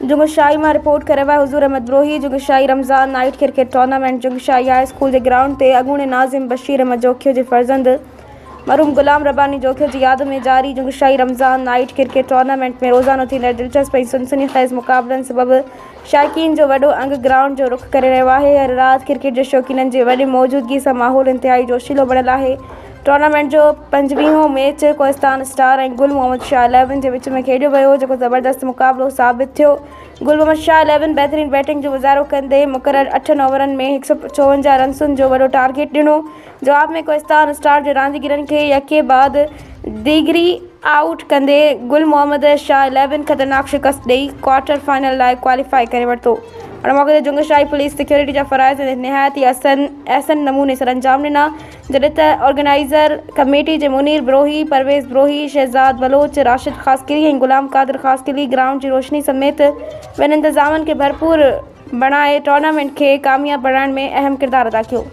जुंगशाई में रिपोर्ट करे हुआ Huzoor Ahmed Brohi. Jungshahi Ramzan night cricket tournament Jungshahi high school के ग्राउंड ते अगूणे नाज़िम बशीर अहमद जोखियो के फर्जंद मरूम गुलाम रब्बानी जोखियो की याद में जारी जुंगशाई रमज़ान नाइट क्रिकेट टूर्नामेंट में रोज़ानो थींदड़ दिलचस्प ऐं सनसनी खेज़ मुक़ाबलनि सबबि शाइकीन जो वॾो अंग ग्राउंड जो रुख करे रहियो आहे। हर रात क्रिकेट जे शौक़ीननि जी वॾी मौजूदगी सां माहौल इंतिहाई जोशीलो बणियल आहे। टूर्नामेंट जो 25हों मैच कोहिस्तान स्टार ऐं गुल मोहम्मद शाह 11 के विच में खेॾियो वियो, जेको ज़बरदस्त मुक़ाबलो साबित थियो। गुल मोहम्मद शाह 11 बहितरीन बैटिंग जो मुज़ाहिरो कंदे मुक़रर 8 ओवरनि में 154 रन्सुनि जो वॾो टारगेट ॾिनो। जवाब में कोहिस्तान स्टार जे रांदीगरनि खे यके बाद दीगरी आउट कंदे गुल मोहम्मद शाह 11 ख़तरनाक शिकस्त ॾेई क्वार्टर फाइनल लाइ क्वालिफाई करे वरितो। उन मौक़े ते जुंगशाई पुलिस सिक्योरिटी जा फ़राइज़ निहायत ई अहसन नमूने सां अंजाम ॾिना, जॾहिं त ऑर्गेनाइज़र कमेटी जे मुनीर ब्रोही, परवेज़ ब्रोही, शहज़ाद बलोच, राशिद ख़ासकिली ऐं गुलाम कादिर ख़ासकिली ग्राउंड जी रोशनी समेत ॿियनि इंतज़ामनि खे भरपूर बणाए टूर्नामेंट खे कामयाब बणाइण में अहम किरदारु अदा कयो।